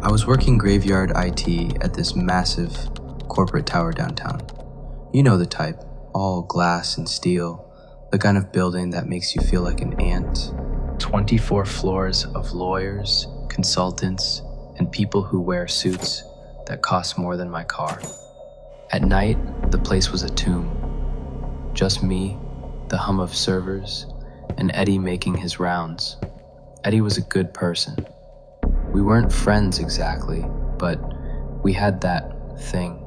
I was working graveyard IT at this massive corporate tower downtown. You know the type, all glass and steel, the kind of building that makes you feel like an ant. 24 floors of lawyers, consultants, and people who wear suits that cost more than my car. At night, the place was a tomb. Just me, the hum of servers, and Eddie making his rounds. Eddie was a good person. We weren't friends exactly, but we had that thing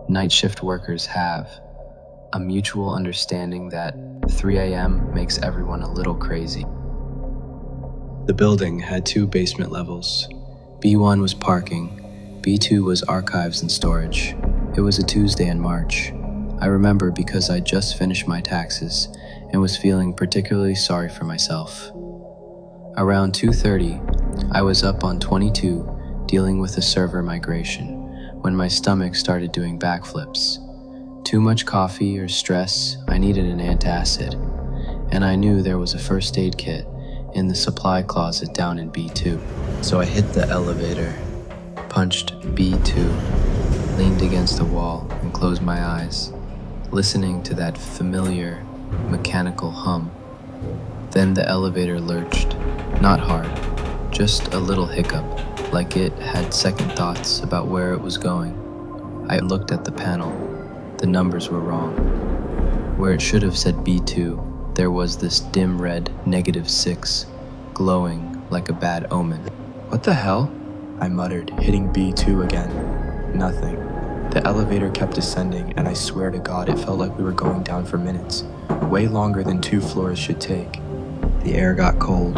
night shift workers have, a mutual understanding that 3 a.m. makes everyone a little crazy. The building had 2 basement levels. B1 was parking, B2 was archives and storage. It was a Tuesday in March. I remember because I just finished my taxes and was feeling particularly sorry for myself. Around 2:30, I was up on 22 dealing with a server migration when my stomach started doing backflips. Too much coffee or stress, I needed an antacid, and I knew there was a first aid kit in the supply closet down in B2. So I hit the elevator, punched B2, leaned against the wall and closed my eyes, listening to that familiar mechanical hum. Then the elevator lurched, not hard, just a little hiccup, like it had second thoughts about where it was going. I looked at the panel. The numbers were wrong. Where it should have said B2, there was this dim red -6, glowing like a bad omen. What the hell? I muttered, hitting B2 again. Nothing. The elevator kept descending, and I swear to God it felt like we were going down for minutes, way longer than 2 floors should take. The air got cold.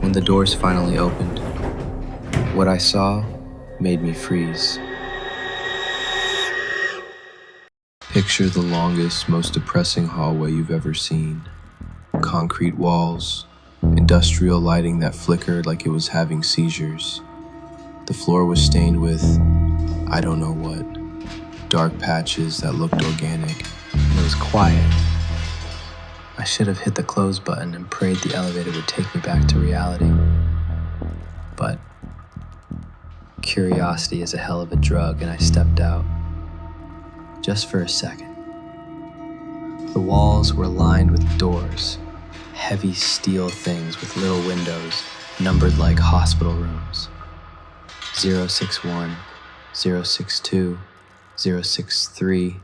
When the doors finally opened, what I saw made me freeze. Picture the longest, most depressing hallway you've ever seen. Concrete walls, industrial lighting that flickered like it was having seizures. The floor was stained with, I don't know what, dark patches that looked organic, and it was quiet. I should have hit the close button and prayed the elevator would take me back to reality. But curiosity is a hell of a drug, and I stepped out. Just for a second. The walls were lined with doors, heavy steel things with little windows, numbered like hospital rooms. 061, 062, 063.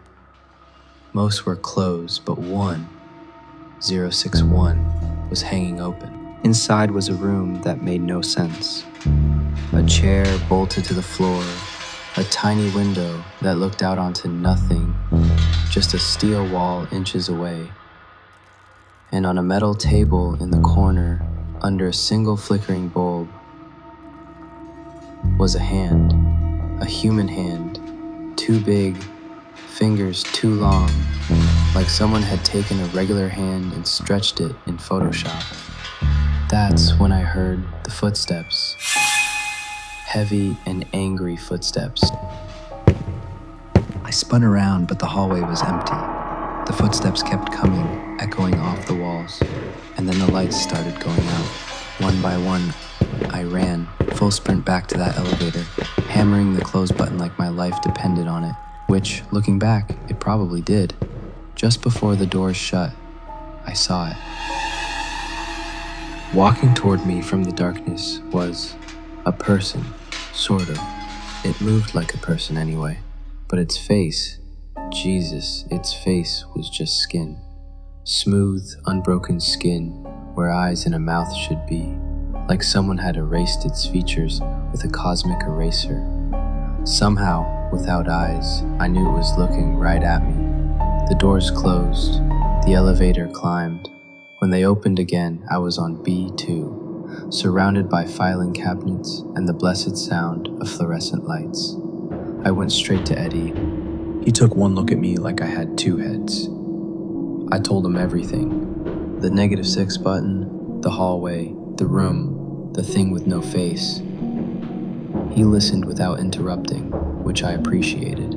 Most were closed, but one, 061, was hanging open. Inside was a room that made no sense. A chair bolted to the floor, a tiny window that looked out onto nothing, just a steel wall inches away. And on a metal table in the corner, under a single flickering bulb, was a hand, a human hand, too big, fingers too long, like someone had taken a regular hand and stretched it in Photoshop. That's when I heard the footsteps. Heavy and angry footsteps. I spun around, but the hallway was empty. The footsteps kept coming, echoing off the walls, and then the lights started going out. One by one, I ran, full sprint back to that elevator, hammering the close button like my life depended on it, which, looking back, it probably did. Just before the doors shut, I saw it. Walking toward me from the darkness was a person, sort of. It moved like a person anyway, but its face, Jesus, its face was just skin. Smooth, unbroken skin, where eyes and a mouth should be, like someone had erased its features with a cosmic eraser. Somehow, without eyes, I knew it was looking right at me. The doors closed, the elevator climbed. When they opened again, I was on B2, surrounded by filing cabinets and the blessed sound of fluorescent lights. I went straight to Eddie. He took one look at me like I had 2 heads. I told him everything. The -6 button, the hallway, the room, the thing with no face. He listened without interrupting, which I appreciated.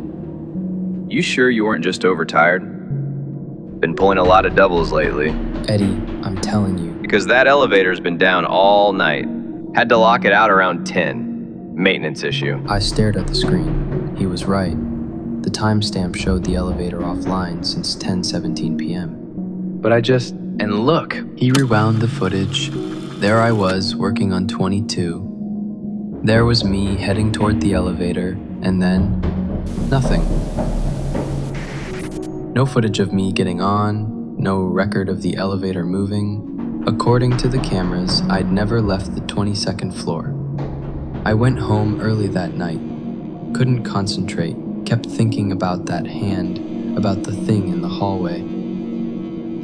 You sure you weren't just overtired? Been pulling a lot of doubles lately. Eddie, I'm telling you. Because that elevator's been down all night. Had to lock it out around 10. Maintenance issue. I stared at the screen. He was right. The timestamp showed the elevator offline since 10:17 p.m. But and look, he rewound the footage. There I was, working on 22. There was me heading toward the elevator, and then nothing. No footage of me getting on, no record of the elevator moving. According to the cameras, I'd never left the 22nd floor. I went home early that night. Couldn't concentrate, kept thinking about that hand, about the thing in the hallway.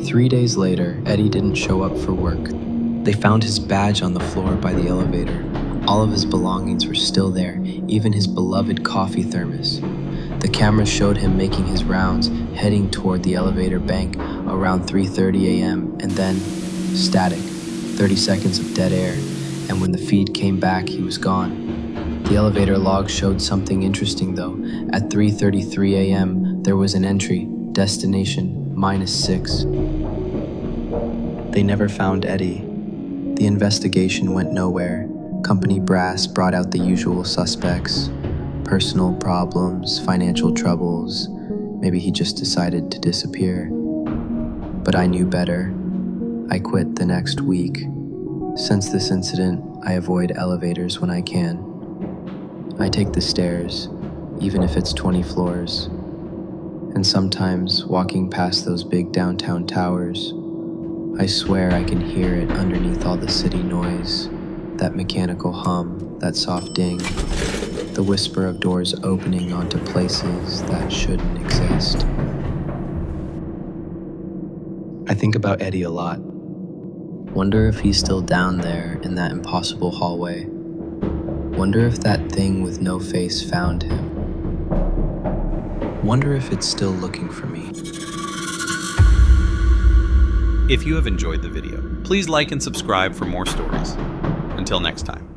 3 days later, Eddie didn't show up for work. They found his badge on the floor by the elevator. All of his belongings were still there, even his beloved coffee thermos. The cameras showed him making his rounds, heading toward the elevator bank around 3:30 a.m., and then static, 30 seconds of dead air, and when the feed came back, he was gone. The elevator log showed something interesting though. At 3:33 a.m., there was an entry, destination -6. They never found Eddie. The investigation went nowhere. Company brass brought out the usual suspects. Personal problems, financial troubles. Maybe he just decided to disappear. But I knew better. I quit the next week. Since this incident, I avoid elevators when I can. I take the stairs, even if it's 20 floors. And sometimes, walking past those big downtown towers, I swear I can hear it underneath all the city noise, that mechanical hum, that soft ding, the whisper of doors opening onto places that shouldn't exist. I think about Eddie a lot. Wonder if he's still down there in that impossible hallway. Wonder if that thing with no face found him. Wonder if it's still looking for me. If you have enjoyed the video, please like and subscribe for more stories. Until next time.